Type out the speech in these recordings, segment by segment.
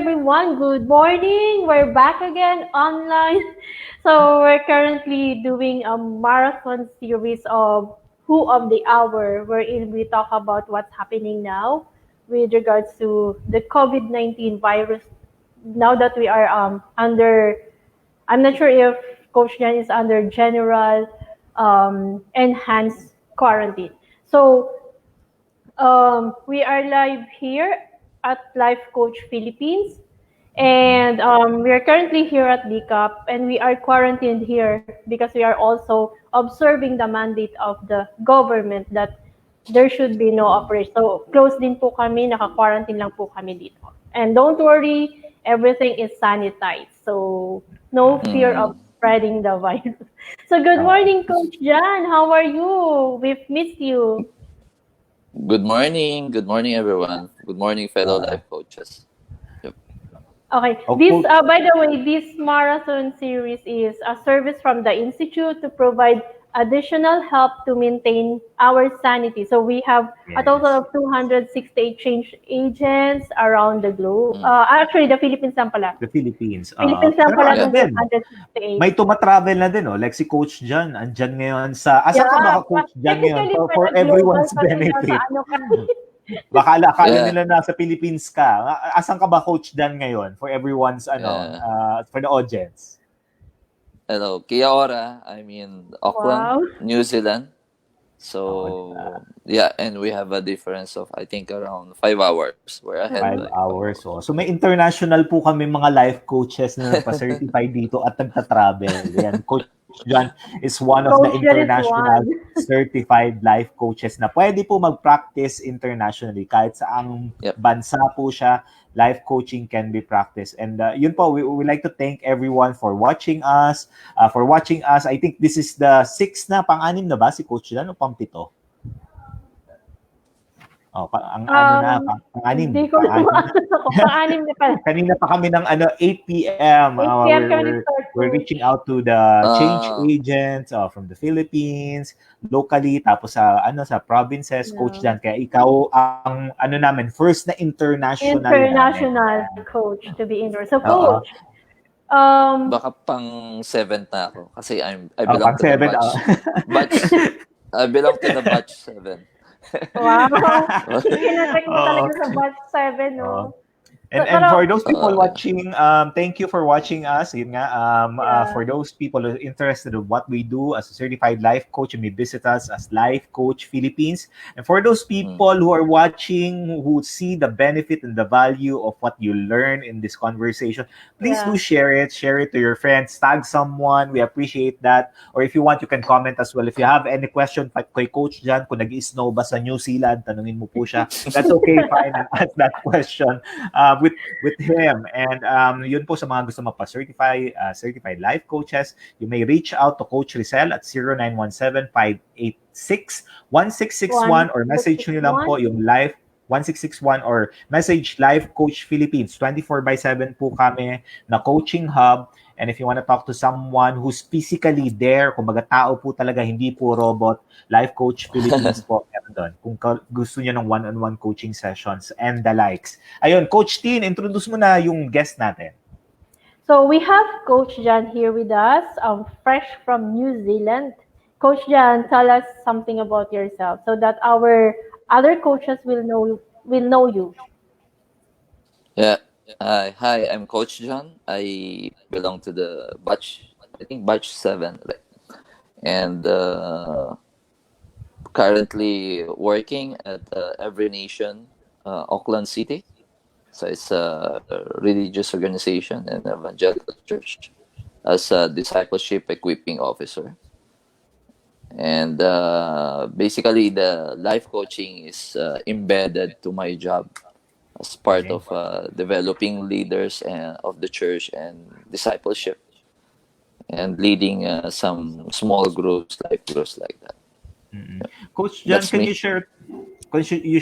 everyone. Good morning. We're back again online. So we're currently doing a marathon series of Who of the Hour, wherein we talk about what's happening now with regards to the COVID-19 virus. Now that we are under, I'm not sure if Coach Jan is under general enhanced quarantine. So we are live here at Life Coach Philippines. And we are currently here at DCAP and we are quarantined here because we are also observing the mandate of the government that there should be no operation. So close din po kami, naka-quarantine lang po kami dito. And don't worry, everything is sanitized. So no fear of spreading the virus. So good morning, Coach Jan. How are you? We've missed you. Good morning. Good morning, everyone. Good morning, fellow life coaches. Yep. Okay. This, by the way, this marathon series is a service from the Institute to provide additional help to maintain our sanity. So we have a total of 268 change agents around the globe. Actually, the Philippines lang pala. The Philippines. Philippines lang pala Pero ng ano din, 268. may tumatravel na din, like si Coach Jan. Andyan ngayon sa... Asan ka ba, Coach Jan, ngayon? For everyone's benefit. Akala nila nasa Philippines ka. Asan ka ba, Coach Jan, ngayon? For everyone's, for the audience. Hello, kia ora. I'm in Auckland, New Zealand. So, and we have a difference of, I think, around 5 hours. We're ahead. 5 hours. So may international po kami mga life coaches na pa-certify dito at nagta-travel. Yan, Coach Jan is one of the international certified life coaches na pwede po mag-practice internationally. Kahit saang bansa po siya, life coaching can be practiced. And yun po, we like to thank everyone for watching us. I think this is the 6th na, pang-anim na ba si Coach Jan o pang-7? Pang-anim. Pang-anim na pala. Kanina pa kami ng 8 p.m. We're reaching out to the change agents from the Philippines, locally, tapos sa provinces, Coach Jan. Kaya ikaw ang namin, first na international coach to be indoors. So Coach, baka pang 7 na ako kasi I belong to the batch. I belong to the batch 7. Wow. Kinatake mo talaga sa batch 7, no? And for those people watching, thank you for watching us. Yun nga, for those people who are interested in what we do as a certified life coach, you may visit us as Life Coach Philippines. And for those people who are watching, who see the benefit and the value of what you learn in this conversation, please do share it to your friends, tag someone. We appreciate that. Or if you want, you can comment as well. If you have any question kay Coach Jan, kung nag-snow ba sa New Zealand, tanungin mo po siya. That's okay, fine, and ask that question with him. And yun po sa mga gusto mapa-certify certified life coaches, you may reach out to Coach Rizal at 0917-586-1661 or message nyo lang po yung live 1661 or message Life Coach Philippines. 24/7 po kami na coaching hub. And if you want to talk to someone who's physically there, kumbaga tao po talaga, hindi po robot, Life Coach Philippines po doon. Kung gusto niyo ng one-on-one coaching sessions and the likes. Ayun, Coach Tin, introduce mo na yung guest natin. So we have Coach Jan here with us, fresh from New Zealand. Coach Jan, tell us something about yourself so that our other coaches will know you. Yeah. Hi, I'm Coach Jon. I belong to the batch 7, and currently working at Every Nation, Auckland City. So it's a religious organization and evangelical church as a discipleship equipping officer. And basically, the life coaching is embedded to my job as part of developing leaders of the church and discipleship and leading some small groups, life groups like that. Yeah. Coach Jan, can you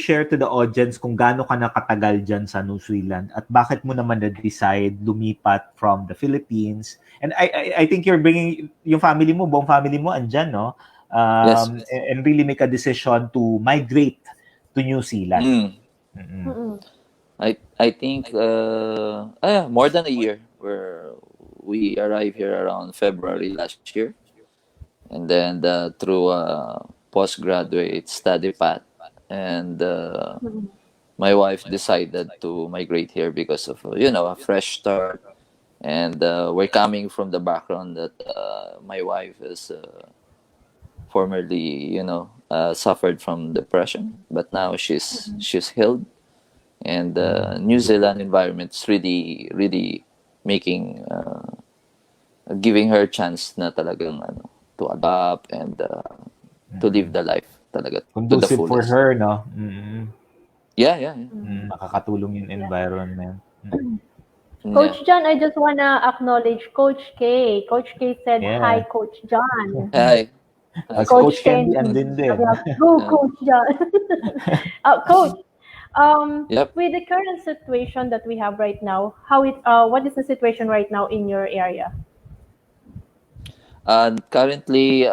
share to the audience kung gaano ka nakatagal dyan sa New Zealand at bakit mo naman na-decide lumipat from the Philippines? And I think you're bringing yung family mo, buong family mo andyan, no? Yes. And really make a decision to migrate to New Zealand. I I think more than a year. Where we arrived here around February last year, and then through postgraduate study path, and Mm-hmm. my wife decided to migrate here because of a fresh start, and we're coming from the background that my wife is formerly suffered from depression, but now she's healed, and New Zealand environment is really really making giving her chance na talagang to adapt and to live Mm-mm. the life talaga to the Conducive for fullest. her, no? Mm-mm. Yeah, yeah, yeah. Makakatulong yung Yeah. environment. Mm. Yeah. Coach John, I just wanna acknowledge Coach K. Coach K said hi, Yeah. Coach John. Hi. Hi, As Coach Coach coach. K and Candy me. andin So we din. have two Yeah. Coach John. Coach, Yep. with the current situation that we have right now, what is the situation right now in your area? And currently,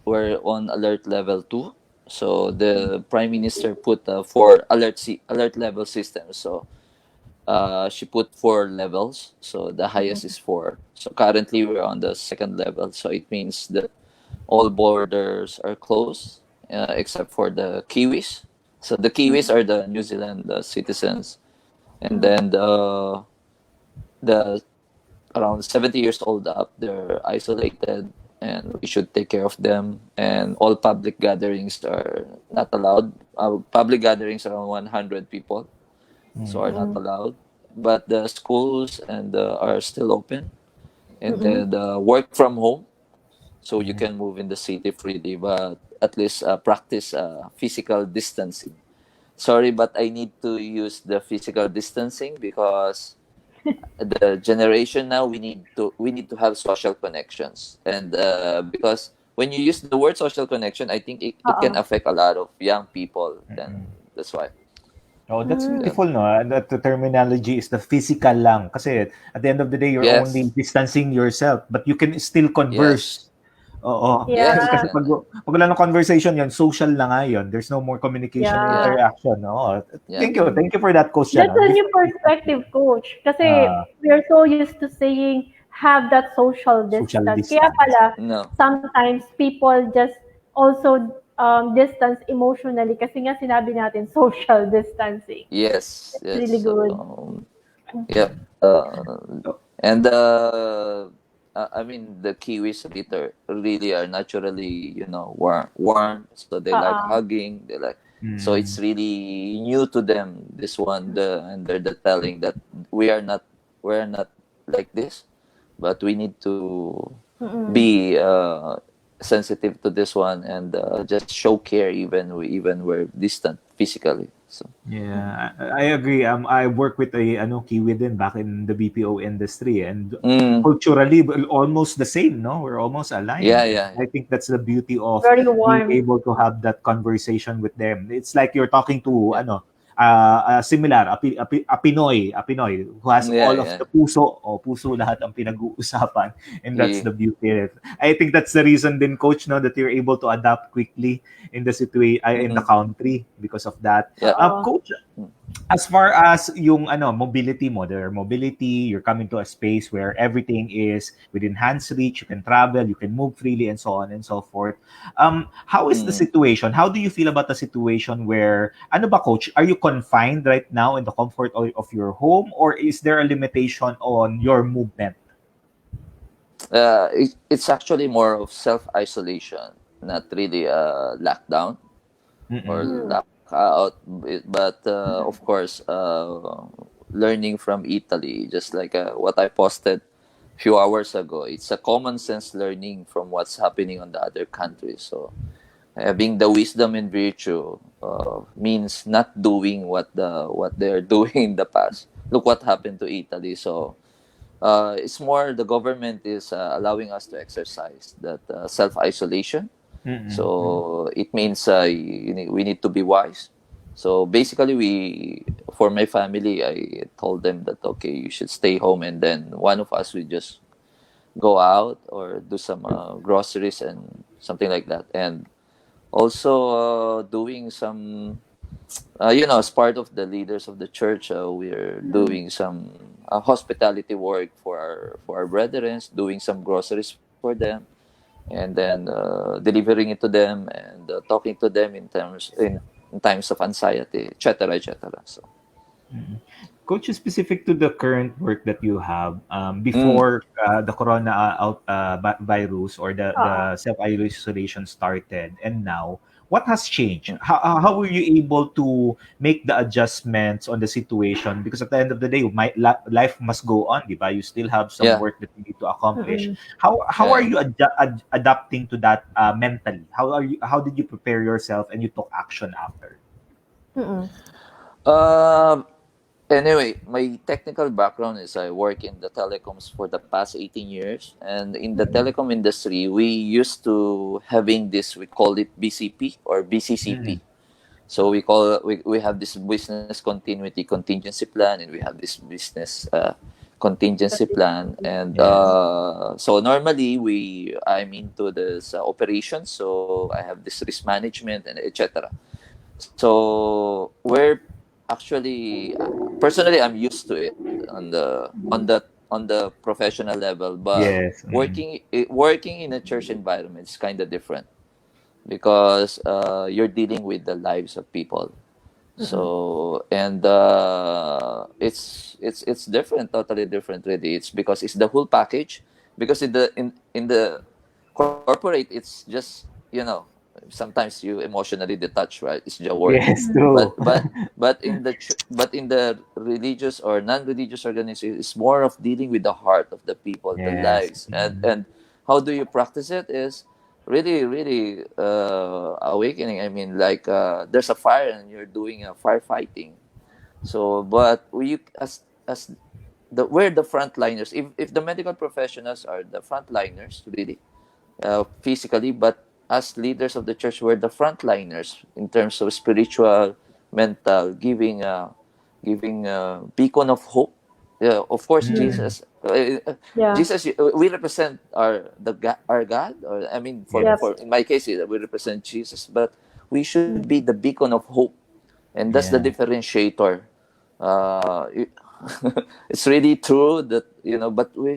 we're on alert level 2. So the Prime Minister put four alert level systems. So she put 4 levels. So the highest is 4. So currently we're on the second level. So it means that all borders are closed except for the Kiwis. So the Kiwis are the New Zealand citizens, and then the around 70 years old up, they're isolated, and we should take care of them. And all public gatherings are not allowed. Public gatherings around 100 people, so are not Mm. allowed. But the schools and are still open, and Mm-mm. then work from home, so you Mm. can move in the city freely, but at least practice physical distancing. Sorry, but I need to use the physical distancing because the generation now we need to have social connections, and because when you use the word social connection, I think it can Uh-uh. affect a lot of young people, then Mm. that's why. Oh, that's Yeah. beautiful, no? That the terminology is the physical lang. Kasi at the end of the day, you're only Yes. distancing yourself, but you can still Yes. converse. Oo. Yes, you Yeah, Kasi can. pag wala ng conversation yun, social na nga yun. There's no more communication or Yeah. yeah. interaction. Oo. Yeah. Thank you for that question. That's No? a new Different perspective. perspective, coach. Kasi Uh, we are so used to saying have that social social distance. Kaya distance. pala, No. sometimes people just also distance emotionally kasi nga sinabi natin social distancing. Yes. It's Yes. really good. Yep. So, And I mean, the Kiwis really are naturally, warm. So they like Uh-uh. hugging. They like, so mm, it's really new to them. This one, and they're the telling that we are not, we're not like this, but we need to Mm-mm. be sensitive to this one, and just show care even we're distant physically. So. yeah, I agree. I work with a Kiwi din back in the BPO industry, and Mm, culturally almost the same. No, we're almost yeah, aligned. And yeah, I yeah. think that's the beauty of Very being warm. able to have that conversation with them. It's like you're talking to Yeah. similar a Pinoy who has Yeah, all of yeah. the puso o puso lahat ang pinag-uusapan, and that's Yeah. the beauty of it. I think that's the reason din, coach, no, that you're able to adapt quickly in the situation in the Mm-hmm. country because of that. Yeah. Oo. Coach, as far as yung mobility mo, their mobility, you're coming to a space where everything is within hands reach, you can travel, you can move freely, and so on and so forth. How is the Mm. situation? How do you feel about the situation where, ano ba, coach, are you confined right now in the comfort of your home, or is there a limitation on your movement? It's actually more of self isolation, not really lockdown or Mm-mm. Mm. lockout. But of course, learning from Italy, just like what I posted a few hours ago, it's a common sense learning from what's happening on the other countries. So having the wisdom and virtue means not doing what they're doing in the past. Look what happened to Italy. So it's more the government is allowing us to exercise that self isolation. Mm-mm. So it means we need to be wise. So basically, for my family, I told them that okay, you should stay home, and then one of us will just go out or do some groceries and something like that, and also doing some as part of the leaders of the church, we're doing some hospitality work for our brethren, doing some groceries for them, and then delivering it to them and talking to them in times of anxiety, etc., etc. So, Mm. Coach, specific to the current work that you have, mm, before the corona virus or Oo. the self-isolation started and now, what has changed? mm, How were you able to make the adjustments on the situation? Because at the end of the day, life must go on, di ba? You still have some yeah, work that you need to accomplish. Mm-mm. How are yeah, you adapting to that mentally? How did you prepare yourself and you took action after? Mm-mm. yeah. Anyway, my technical background is I work in the telecoms for the past 18 years. And in the Mm-mm. telecom industry, we used to having this, we call it BCP or Mm-mm. BCCP. So we have this business continuity contingency plan, and we have this business contingency plan. And Yes. so normally I'm into this operations, so I have this risk management and etc. So we're actually personally I'm used to it on the professional level, but Yes. Mm. working in a church environment is kind of different because you're dealing with the lives of people. Mm-mm. So and it's different, totally different. Really, it's because it's the whole package. Because in the corporate, it's just sometimes you emotionally detach, right? It's your work. Yes, But true. but but in the religious or non-religious organization, it's more of dealing with the heart of the people, the Yes. lives, and Mm. and how do you practice it is really really awakening. I mean, like there's a fire and you're doing a firefighting. So but we as we're the frontliners. If the medical professionals are the frontliners really, physically, but as leaders of the church, we're the frontliners in terms of spiritual, mental, giving beacon of hope. Of course, Mm. Jesus. Yeah. Jesus, we represent our God, or I mean, for Yep. Yes. for in my case, we represent Jesus, but we should be the beacon of hope, and that's the Yeah. differentiator. It, it's really true that but we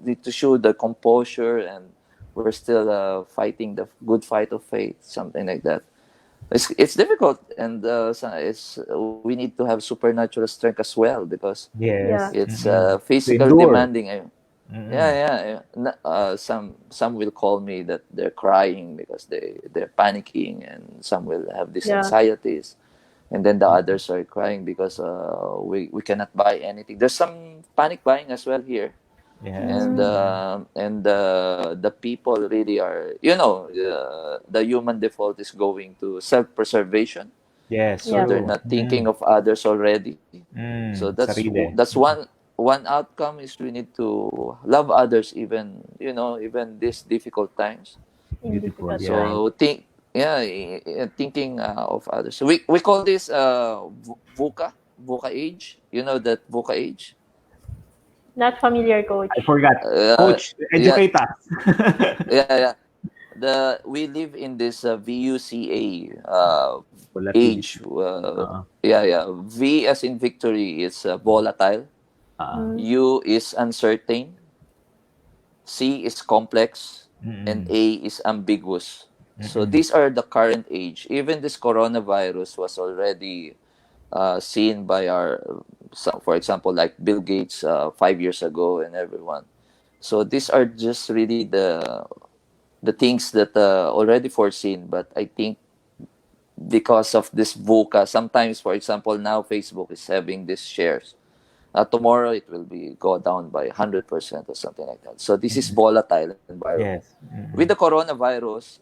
need to show the composure, and we're still fighting the good fight of faith, something like that. It's difficult, and we need to have supernatural strength as well, because Yeah. Yes. it's Mm-mm. To physical endure. demanding. Yeah, Mm-mm. yeah, yeah. Some will call me that they're crying because they're panicking, and some will have these Yeah. anxieties, and then the Mm. others are crying because we cannot buy anything. There's some panic buying as well here, Yes. and Mm. Mm-mm. the people really are, the human default is going to self-preservation, Yes, so Yep. they're true. not thinking Mm. of others already. So Sarili. that's one outcome is we need to love others, even these difficult times. In Beautiful. difficult Yeah. times. So yeah, thinking of others. So we call this VUCA age. You know that VUCA age. Not familiar, coach. I forgot. Uh, Coach, yeah, educate us. yeah. We live in this VUCA age. Volatility. Uh-uh. Yeah. V as in victory is volatile. Uh-uh. Mm. U is uncertain. C is complex, and Mm-mm. A is ambiguous. So Mm-mm. these are the current age. Even this coronavirus was already seen by for example, like Bill Gates 5 years ago, and everyone. So these are just really the things that already foreseen. But I think because of this VUCA, sometimes, for example, now Facebook is having these shares. Tomorrow it will be go down by 100% or something like that. So this is Mm-mm. volatile environment. Yes. With the Mm-mm. coronavirus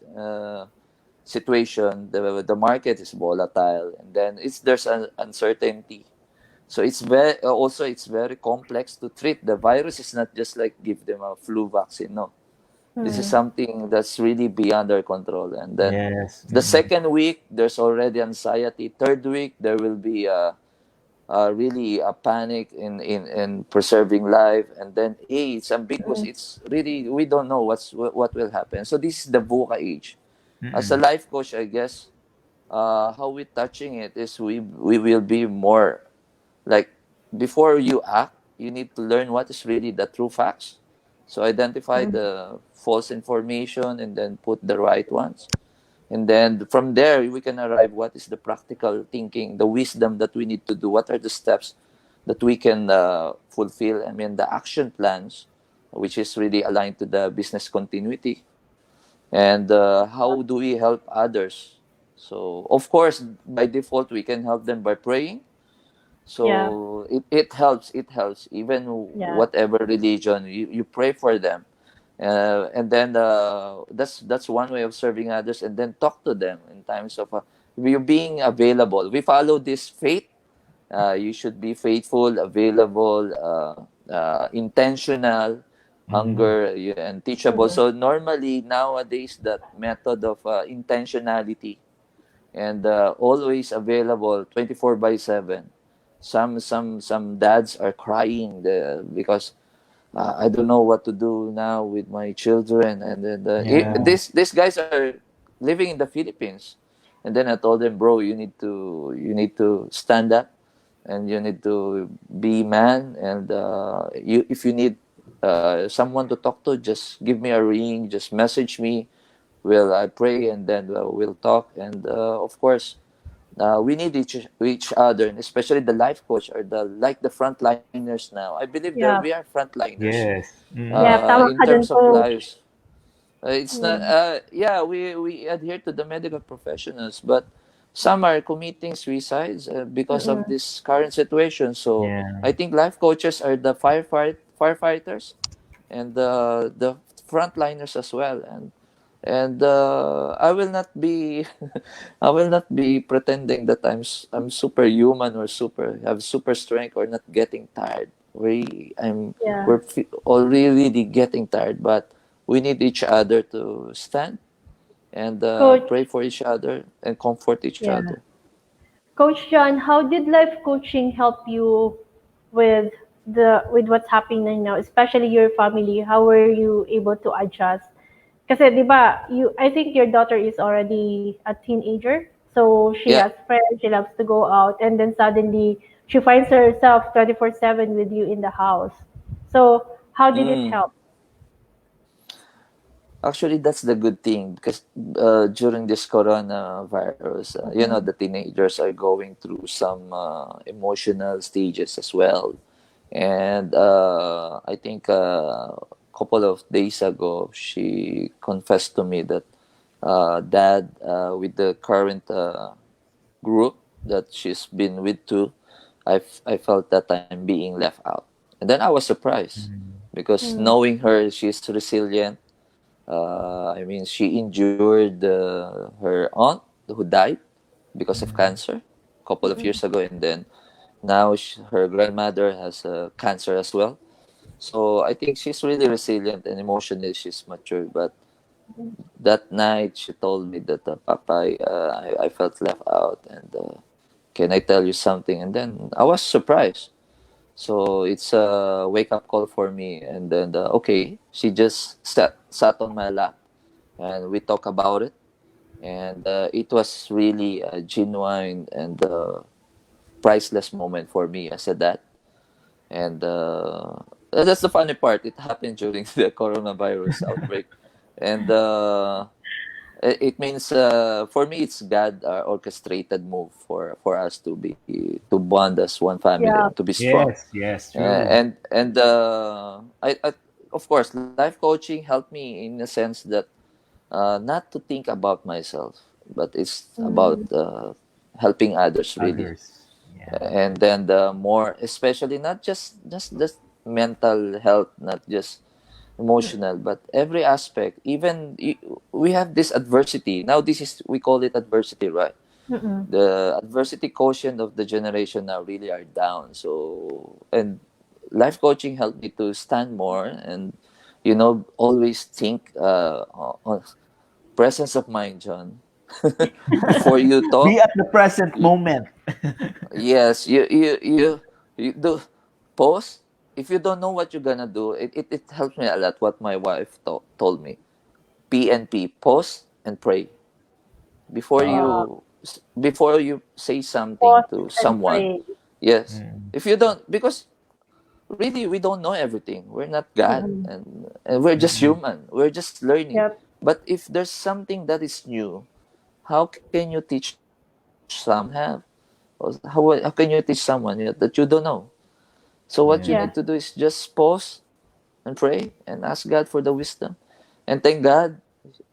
situation, the market is volatile, and then there's an uncertainty. So it's very complex to treat. The virus is not just like give them a flu vaccine. No, this is Mm. something that's really beyond our control. And then Yes. the Mm-mm. second week, there's already anxiety. Third week, there will be really a panic in preserving life. And then it's ambiguous. Mm. It's really, we don't know what will happen. So this is the VUCA age. As a Mm-mm. life coach, I guess how we touching it is we will be more like, before you act, you need to learn what is really the true facts. So identify Mm. the false information and then put the right ones. And then from there, we can arrive what is the practical thinking, the wisdom that we need to do. What are the steps that we can fulfill? I mean, the action plans, which is really aligned to the business continuity. And how do we help others? So, of course, by default, we can help them by praying. Yeah. So it helps. It helps. Even Yeah. whatever religion, you pray for them, and then that's one way of serving others. And then talk to them in times of you being available. We follow this faith. You should be faithful, available, intentional, Mhm. and teachable. Mm. So normally nowadays that method of intentionality and always available 24/7. Some dads are crying because I don't know what to do now with my children, and then Yeah. these guys are living in the Philippines, and then I told them, bro, you need to stand up, and you need to be man, and you if you need someone to talk to, just give me a ring, just message me. Will I pray, and then we'll talk, and of course we need each other, and especially the life coach or the frontliners now. I believe that we are Yeah. frontliners Yes. Yeah, Mhm. tama in ka dun, terms of coach. lives. It's not. Mm. Yeah, we adhere to the medical professionals, but some are committing suicides because of Mm. this current situation. So Yeah. I think life coaches are the firefighters and the frontliners as well. And I will not be I will not be pretending that I'm superhuman or super have super strength or not getting tired. Yeah. We're already getting tired, but we need each other to stand and pray Coach, for each other and comfort each yeah. other. Coach John, how did life coaching help you with with what's happening now, especially your family? How were you able to adjust? Kasi 'di ba, I think your daughter is already a teenager. So she Yeah. has friends, she loves to go out, and then suddenly she finds herself 24/7 with you in the house. So how did it Mm. help? Actually, that's the good thing because during this coronavirus, the Mm-mm. teenagers are going through some emotional stages as well. And I think a couple of days ago, she confessed to me that dad, with the current group that she's been with too, I felt that I'm being left out. And then I was surprised Mhm. because Mm. knowing her, she's resilient. I mean, she endured her aunt who died because of Mhm. cancer a couple of Mm-mm. years ago, and then now her grandmother has cancer as well. So I think she's really resilient and emotionally she's mature. But that night she told me that Papa, I felt left out, and can I tell you something? And then I was surprised. So it's a wake up call for me. And then okay, she just sat on my lap and we talk about it. And it was really a genuine and priceless moment for me as a dad. And that's the funny part. It happened during the coronavirus outbreak. And it means for me it's God orchestrated move for us to bond as one family and Yeah. to be strong. Yes, yes, true. And I of course life coaching helped me in the sense that not to think about myself, but it's about Mm. helping others really. Others. Yeah. And then the more, especially not just mental health, not just emotional, but every aspect. Even we have this adversity now. This is, we call it adversity, right? Mm-mm. The adversity quotient of the generation now really are down. So, and life coaching helped me to stand more and always think on presence of mind, John. Before you Be talk, at the present y- moment. yes, you do pause. If you don't know what you're gonna do, it helps me a lot. What my wife told me: PNP, pause and pray before Wow. Wow. you. before you say something Pause to and someone, pray. yes, Mm, if you don't, because really we don't know everything, we're not God, Mm-mm. and we're just mm, human, we're just learning. Yep. But if there's something that is new, how can you teach someone that you don't have? Or how can you teach someone that you don't know? So what you yeah. Yeah. need to do is just pause and pray and ask God for the wisdom. And thank God,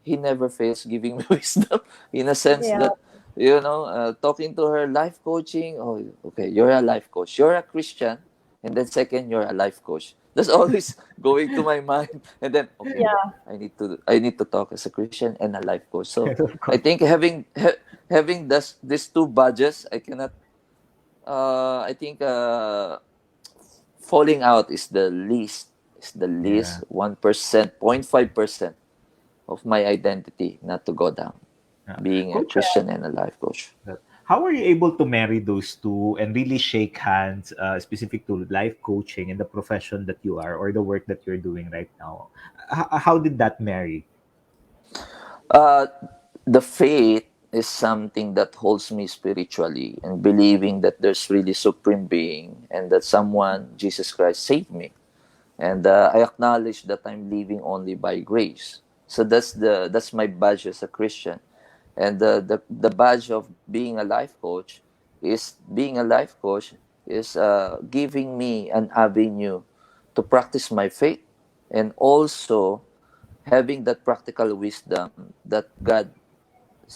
He never fails giving me wisdom in a sense Yeah. that, talking to her, life coaching. Oh, okay, you're a life coach. You're a Christian. And then second, you're a life coach. That's always going to my mind. And then, okay, Yeah. I need to talk as a Christian and a life coach. So Yes, of I course. think having these two badges, I cannot. I think falling out is the least Yeah. 1%, 0.5% of my identity not to go down, Yeah. being a Coach, Christian and a life coach. how are you able to marry those two and really shake hands, specific to life coaching and the profession that you are or the work that you're doing right now? How did that marry? Uh, the faith is something that holds me spiritually and believing that there's really supreme being and that someone, Jesus Christ, saved me. And I acknowledge that I'm living only by grace. So that's my badge as a Christian. And the badge of being a life coach is giving me an avenue to practice my faith, and also having that practical wisdom that God's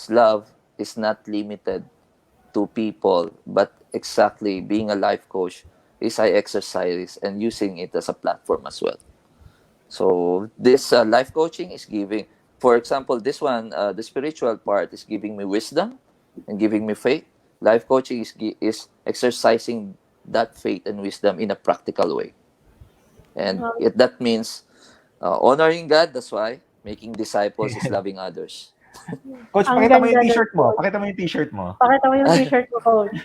love is not limited to people, but exactly being a life coach is I exercise and using it as a platform as well. So this life coaching is giving, for example, this one, the spiritual part is giving me wisdom and giving me faith. Life coaching is exercising that faith and wisdom in a practical way, and Um, that means honoring God. That's why making disciples is loving others. Coach, ang pakita mo ganda yung nun, t-shirt mo. coach. Pakita mo yung t-shirt mo. Pakita mo yung t-shirt mo, coach.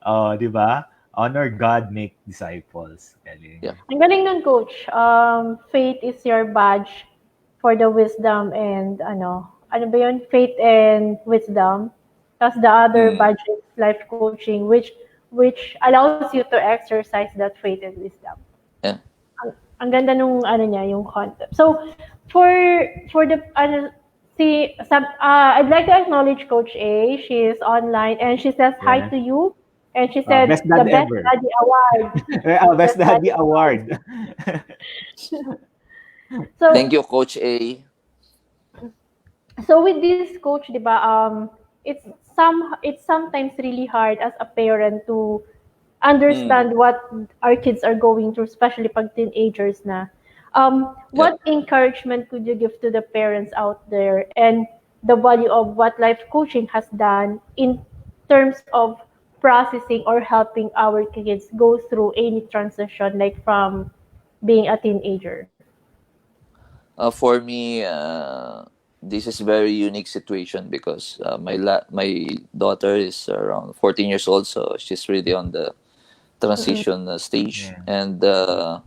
Oh, di ba? Honor God, make disciples. Galing. Yeah. Ang galing nun, coach. Faith is your badge for the wisdom and ano ba yun? Faith and wisdom. Tapos the other Mm, badge is life coaching, which allows you to exercise that faith and wisdom. yeah. Ang ganda nung ano niya, yung concept. So, for the I'd like to acknowledge Coach A. She is online and she says hi Yeah. to you. And she said Best the dad best ever. daddy award. Best Best daddy daddy award. award. Thank So, you, Coach A. with this coach, 'di ba, it's sometimes really hard as a parent to Mm, understand what our kids are going through, especially pag teenagers na. yeah. What encouragement could you give to the parents out there and the value of what life coaching has done in terms of processing or helping our kids go through any transition, like from being a teenager? For me, this is very unique situation because my daughter is around 14 years old, so she's really on the Mm-mm. transition stage, Yeah. and uh,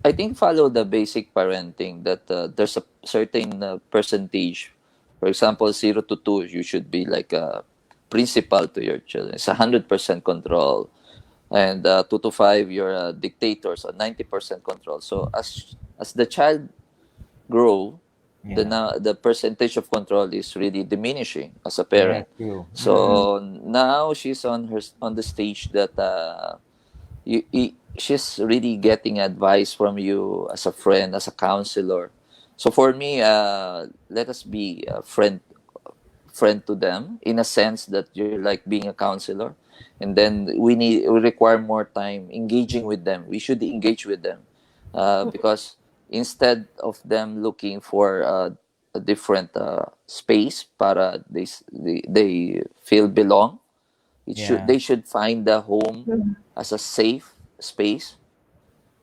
I think follow the basic parenting that there's a certain percentage. For example, 0 to 2, you should be like a principal to your children. It's 100% control, and 2 to 5, you're a dictator, so 90% control. So as the child grow, Yeah. the percentage of control is really diminishing as a Yeah, parent. true. Mm-mm. Mm-mm. So now she's on the stage that she's really getting advice from you as a friend, as a counselor. So for me, let us be a friend to them in a sense that you're like being a counselor, and then we require more time engaging with them. We should engage with them, because instead of them looking for a different space para they feel belong, Yeah. they should find the home as a safe space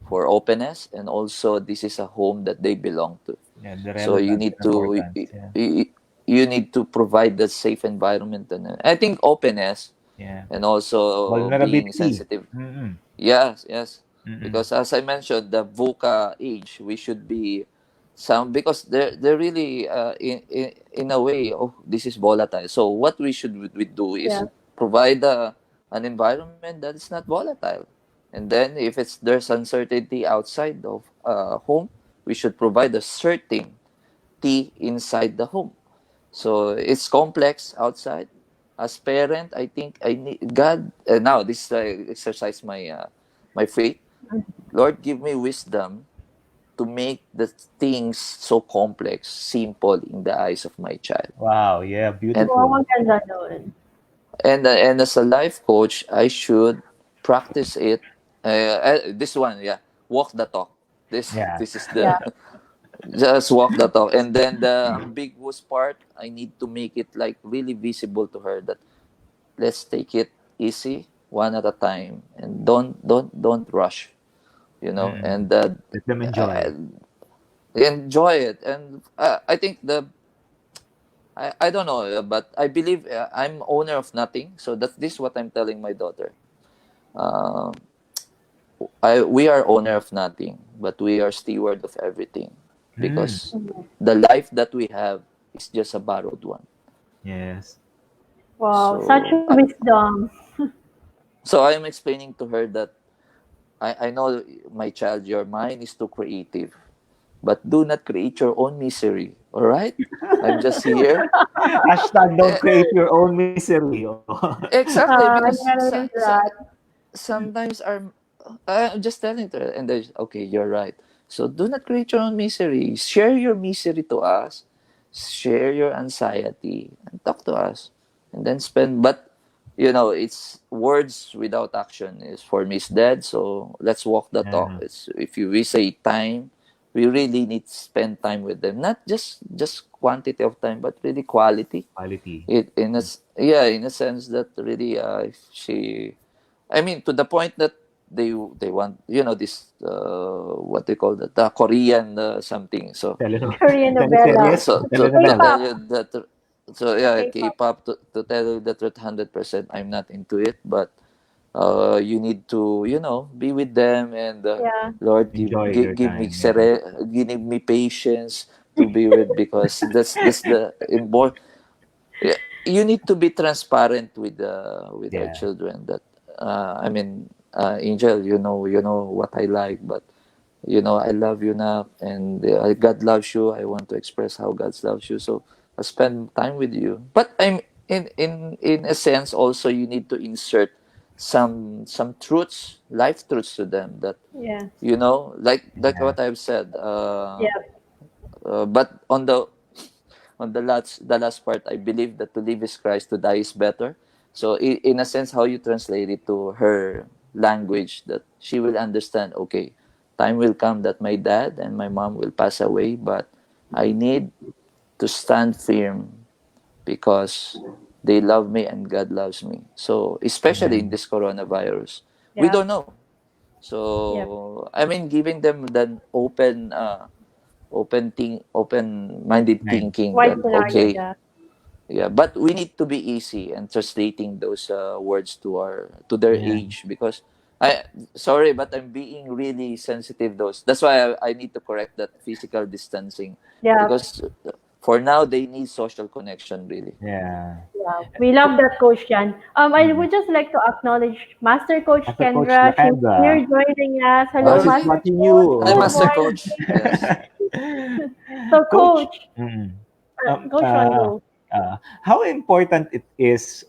for openness, and also this is a home that they belong to. Yeah, the So you relevance need and to importance. Yeah. you need to provide that safe environment, and I think openness, Yeah. and also being Vulnerability. sensitive. Mm-mm. Yes, yes, Mm-mm. because as I mentioned, the VUCA age, we should be some, because they're really in a way, oh, this is volatile. So what we do is Yeah. provide an environment that is not volatile. And then if it's there's uncertainty outside of home, we should provide a certainty inside the home. So it's complex outside. As parent, I think I need God. Now this exercise my faith. Lord, give me wisdom to make the things so complex simple in the eyes of my child. Wow, yeah, And Wow, beautiful. ang ganda nun. and as a life coach, I should practice it. This one, yeah, walk the talk. This Yeah. this is Yeah. the just walk the talk. And then the ambiguous part, I need to make it like really visible to her that let's take it easy, one at a time, and don't rush. Mm. And Let them uh, enjoy. enjoy it. And I think I don't know, but I believe I'm owner of nothing. So that's this what I'm telling my daughter. Uh, we are owner of nothing, but we are steward of everything, Mm. because Mhm. the life that we have is just a borrowed one. Yes. Wow, such So wisdom. so I'm explaining to her that I know, my child, your mind is too creative, but do not create your own misery. All right, I'm just here. Hashtag don't Eh, create your own misery. Oh. exactly, I'm because gonna use that. sometimes our I'm just telling her, and there's okay, you're right. So do not create your own misery. Share your misery to us. Share your anxiety and talk to us, and then spend. But it's words without action is for me is dead. So let's walk the talk. Yeah. It's if we say time, we really need to spend time with them. Not just quantity of time, but really quality. Quality. It yeah, in a sense that really she, I mean, to the point that they want, this what they call the Korean something. So Teleno- Korean novella. teleseries, to tell K-pop. telenovelas. you that, so yeah, K-pop. K-pop, to tell you the truth, 100% I'm not into it. But you need to be with them, and Yeah. Lord, Enjoy your time. Yeah. give me patience to be with, because that's the important. Yeah, you need to be transparent with our Yeah. children, that I mean, Angel, you know what I like, but I love you now, and God loves you. I want to express how God loves you, so I spend time with you. But I'm in a sense also, you need to insert some truths, life truths to them, that Yeah. like Yeah. what I've said. Yeah. But on the last part, I believe that to live is Christ, to die is better. So in a sense, how you translate it to her language, that she will understand, okay, time will come that my dad and my mom will pass away, but I need to stand firm, because they love me and God loves me. So especially in Amen. this coronavirus, we Yeah. don't know. Yeah. So I mean, giving them the open-minded Nine. thinking, Wide that scenario, okay, yeah. yeah, but we need to be easy and translating those words to their Yeah. age, because I sorry, but I'm being really sensitive. That's why I need to correct that physical distancing, Yeah. because for now they need social connection, really. Yeah. Yeah. We love that, Coach Jan. I Mm. would just like to acknowledge Master Coach Master Coach Kendra. She's Lakendra. here joining us. Oh, Hello, she's Okay, Master watching Coach. hi, Good you. Master morning. Coach. Yes. So, Coach, Coach, mm, Coach Ron, go. how important it is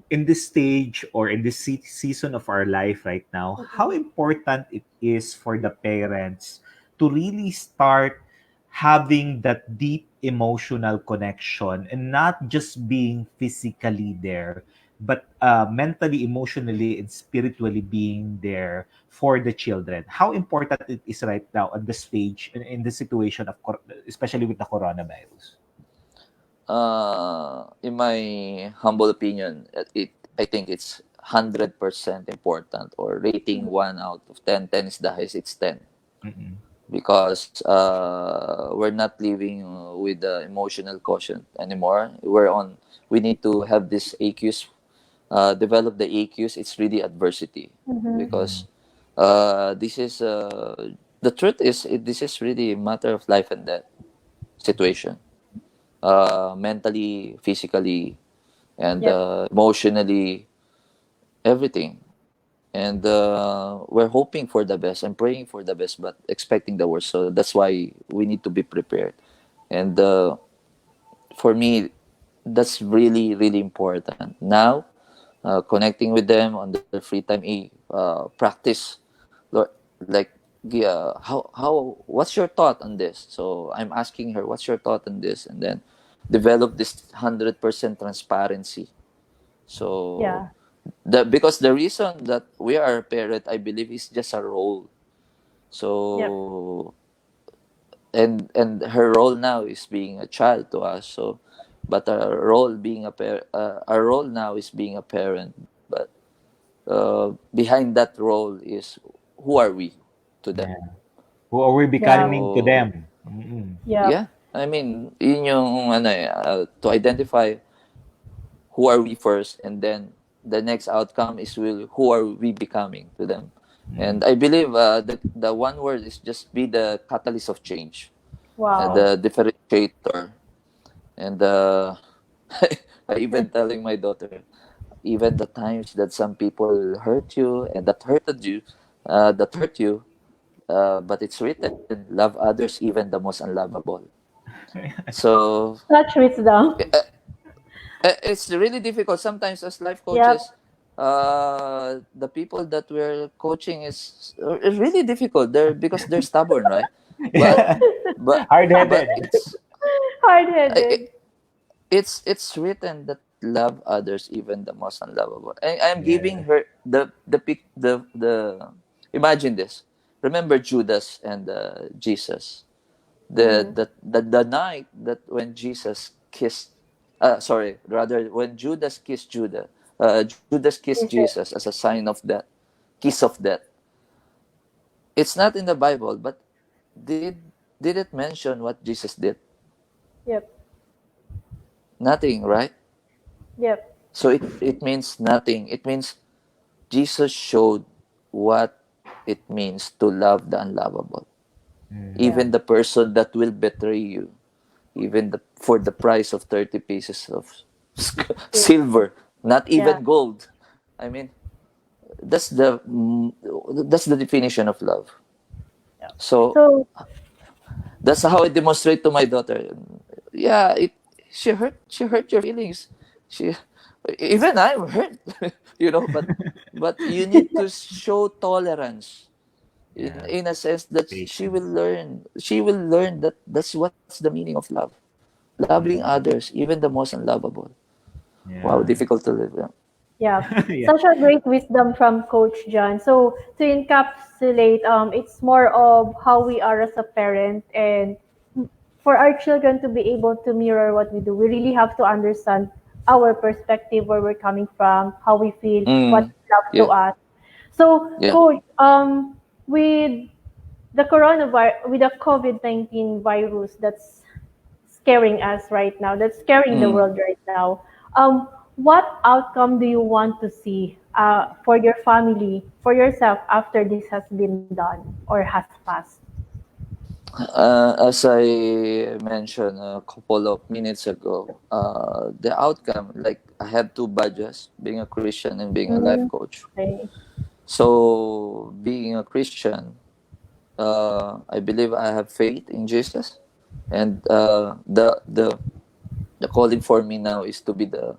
in this stage or in this season of our life right now, how Mhm. important it is for the parents to really start having that deep emotional connection and not just being physically there, but mentally, emotionally, and spiritually being there for the children. How important it is right now at the stage in the situation of, especially with the coronavirus. In my humble opinion, I think it's 100% important, or rating 1 out of 10. 10 is the highest. It's 10, Mm-mm. because we're not living with the emotional quotient anymore. We need to have this AQs, develop the AQs. It's really adversity, Mhm. Mm. because this is the truth is, this is really a matter of life and death situation. Mentally, physically, and Yep. emotionally, everything. And we're hoping for the best and praying for the best, but expecting the worst. So that's why we need to be prepared. And for me, that's really, really important. Now, connecting with them on their free time, practice, like, yeah, what's your thought on this? So I'm asking her, what's your thought on this? And then develop this 100% transparency. So Yeah. because the reason that we are a parent, I believe, is just a role. Yep. So and her role now is being a child to us. So, but our role now is being a parent. But behind that role is, who are we to them? Yeah. Who are we Yeah. becoming to So them? Mm-mm. Yep. yeah, I mean, yun yung ano to identify who are we first, and then the next outcome is, who are we becoming to them. Mm. And I believe the one word is just be the catalyst of change, Wow. the differentiator. And I even telling my daughter, even the times that some people hurt you and that hurt you, but it's written, love others even the most unlovable. So Such wisdom. it's really difficult sometimes as life Yep. coaches. The people that we're coaching is really difficult. Because they're stubborn, right? But Yeah. but but Hard-headed. Hard-headed. I- it's written that love others even the most unlovable. I'm giving Yeah. her the imagine this. Remember Judas and Jesus. Mm-hmm. The night that when Jesus kissed, sorry, rather when Judas kissed Judas kissed Jesus as a sign of that kiss of death. It's not in the Bible, but did it mention what Jesus did? Yep. Nothing, right? Yep. So it means nothing. It means Jesus showed what it means to love the unlovable. Yeah. Even the person that will betray you, even for the price of 30 pieces of silver, not Yeah. even gold. I mean, that's the that's the definition of love. Yeah. So So that's how I demonstrate to my daughter. Yeah, she hurt your feelings. She even I'm hurt, but you need to show tolerance Yeah. in a sense that Patience. she will learn that that's what's the meaning of love, loving Mm. others, even the most unlovable. Wow, Yeah. difficult to live. Yeah. yeah, Yeah. such a great wisdom from Coach John. So to encapsulate, it's more of how we are as a parent, and for our children to be able to mirror what we do, we really have to understand our perspective, where we're coming from, how we feel, what Mm, love to yeah, us. So, yeah. Coach, with the coronavirus, with the COVID-19 virus that's scaring us right now, that's scaring the Mm. world right now. What outcome do you want to see for your family, for yourself, after this has been done or has passed? As I mentioned a couple of minutes ago, the outcome, like I have two badges, being a Christian and being a life Mm, coach. okay. So, being a Christian, I believe I have faith in Jesus, and the calling for me now is to be the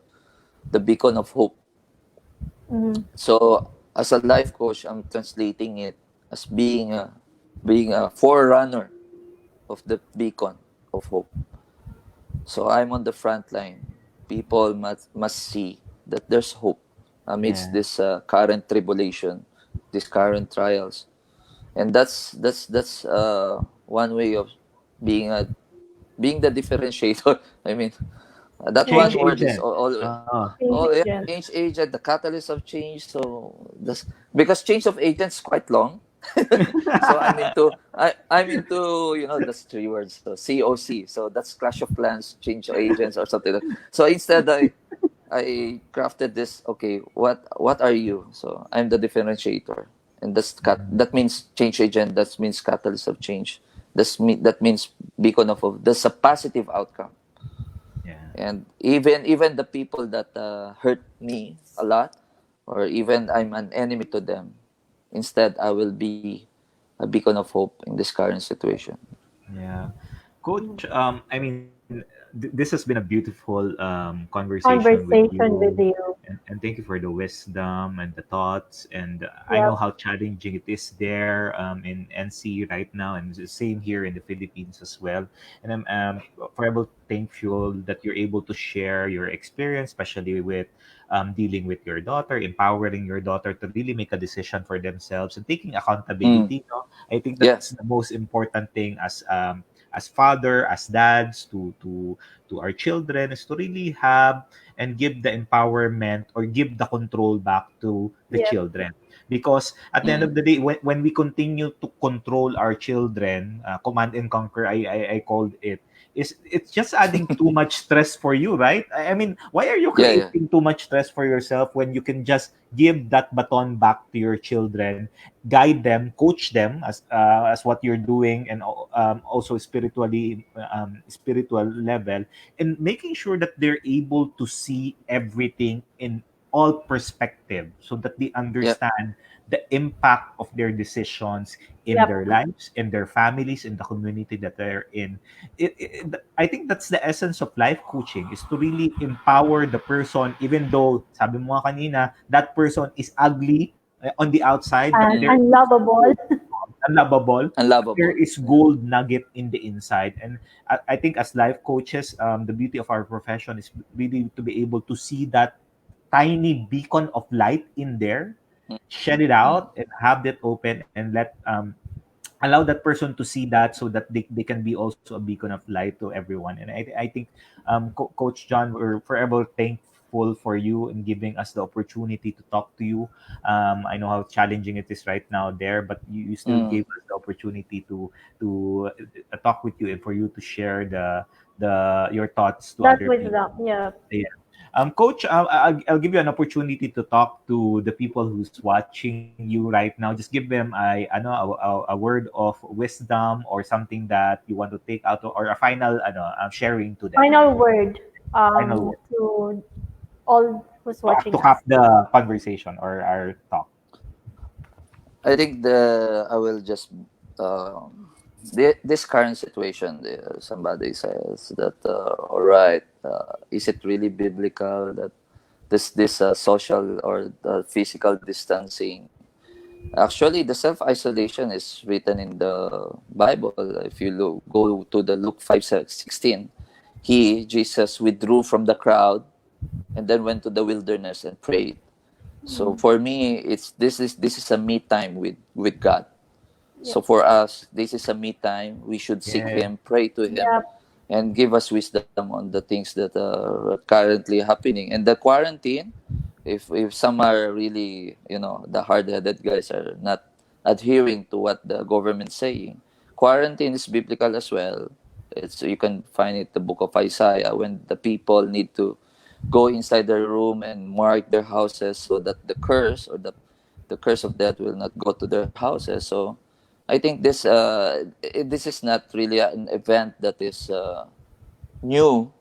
beacon of hope. Mm, So, as a life coach, I'm translating it as being a forerunner of the beacon of hope. So I'm on the front line. People must see that there's hope amidst Yeah. this current tribulation, these current trials, and that's one way of being being the differentiator. I mean, that yeah. Change one word is agent. all. Oh. Change Oh yeah, agent. change agent, the catalyst of change. So that's because change of agents is quite long. So I'm into that's three words. So COC. So that's Clash of Clans, change of agents or something. So instead I crafted this. Okay, what are you? So I'm the differentiator. and that means change agent. That means catalyst of change. That means beacon of that's a positive outcome. Yeah. And even the people that hurt me a lot, or even I'm an enemy to them, instead I will be a beacon of hope in this current situation. Yeah. Coach, I mean, this has been a beautiful conversation with Conversation you. with you. And thank you for the wisdom and the thoughts. And I know Yep. how challenging it is there in NC right now, and it's the same here in the Philippines as well. And I'm forever thankful that you're able to share your experience, especially with dealing with your daughter, empowering your daughter to really make a decision for themselves and taking Mm. accountability. No? I think Yeah. that's the most important thing as father, as dads, to our children, is to really have and give the empowerment or give the control back to the Yep. children. Because at the end Mm. of the day, when we continue to control our children, command and conquer, I called it, is it's just adding too much stress for you, right? I mean, why are you Yeah. Yeah. creating too much stress for yourself when you can just give that baton back to your children, guide them, coach them as what you're doing, and also spiritual level, and making sure that they're able to see everything in all perspective so that they Yeah. understand the impact of their decisions in their Yep. lives, in their families, in the community that they're in. I think that's the essence of life coaching, is to really empower the person, even though sabi mo nga kanina, that person is ugly on the outside, but And Mm. there is unlovable. unlovable, but there Unlovable. is Yeah. gold nugget in the inside. And I think as life coaches, the beauty of our profession is really to be able to see that tiny beacon of light in there, Mm. shed it Mm. out, and have that open, and let allow that person to see that, so that they can be also a beacon of light to everyone. And I think Coach John, we're forever thankful for you in giving us the opportunity to talk to you. I know how challenging it is right now there, but you still Mm. gave us the opportunity to talk with you, and for you to share the your thoughts to That other was people. them. Yeah. Yeah. Coach, I'll give you an opportunity to talk to the people who's watching you right now. Just give them a word of wisdom, or something that you want to take out, or a final sharing to them. Final word Final word to all who's to watching cap us. the conversation or our talk. I think I will just this current situation. Somebody says that, all right, is it really biblical that this social or physical distancing? Actually, the self isolation is written in the Bible. If you go to the Luke 5:16, Jesus withdrew from the crowd and then went to the wilderness and prayed. So Mm. for me, it's this is a me time with God. Yep. So for us, this is a me time. We should seek Yeah. Him, pray to Him, Yep. and give us wisdom on the things that are currently happening. And the quarantine, if some are really, the hard-headed guys are not adhering to what the government's saying, quarantine is biblical as well. It's You can find it the book of Isaiah, when the people need to go inside their room and mark their houses, so that the curse of death will not go to their houses. So I think this is not really an event that is new,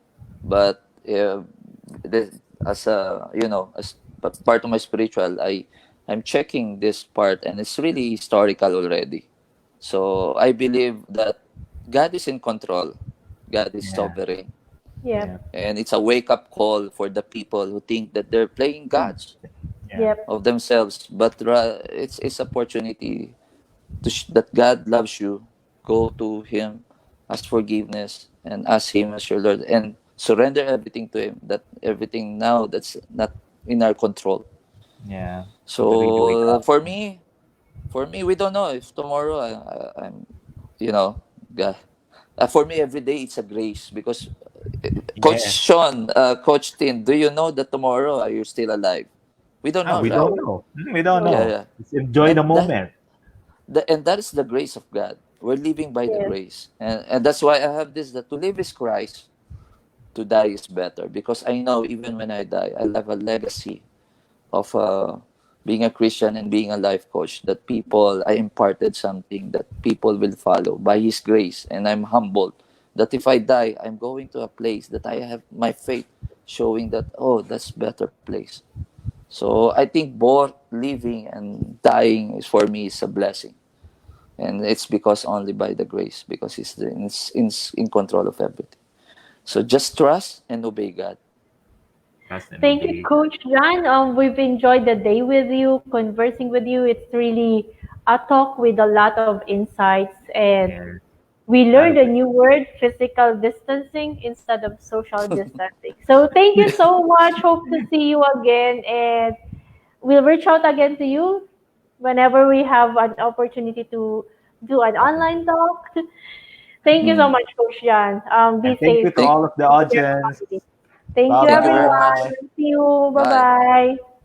but this, as a as part of my spiritual, I'm checking this part, and it's really historical already. So I believe that God is in control, God is Yeah. sovereign, Yeah. Yep. and it's a wake up call for the people who think that they're playing gods Yeah. Yep. of themselves, but it's opportunity that God loves you. Go to Him, ask forgiveness, and ask Him as your Lord, and surrender everything to Him. That everything now that's not in our control. Yeah. So to really wake So up. for me, we don't know if tomorrow I'm, you know, God. For me, every day it's a grace, because Coach Yes. Sean, Coach Tin, do you know that tomorrow you're still alive? We don't know, We right? don't No. know. We don't No. Yeah, know. yeah. Just enjoy the And moment. that is the grace of God. We're living by the Yes. grace, and that's why I have this: that to live is Christ, to die is better. Because I know even when I die, I leave a legacy of being a Christian and being a life coach, that people, I imparted something that people will follow by His grace. And I'm humbled that if I die, I'm going to a place that I have my faith showing that, oh, that's better place. So I think both living and dying is for me is a blessing. And it's because only by the grace, because in control of everything. So just trust and obey God. Trust and Thank you, obey God. Coach John. We've enjoyed the day with you, conversing with you. It's really a talk with a lot of insights, and Yes, we a lot learned of a it. new word, physical distancing instead of social distancing. So thank you so much. Hope to see you again, and we'll reach out again to you whenever we have an opportunity to do an Okay. online talk. Thank you so Mm. much, Coach Jan. Be And thank safe. you to Thank, all of the Take care of audience. family. Thank Bye you, thank you very everyone. bye. much. See you. Bye Bye. bye.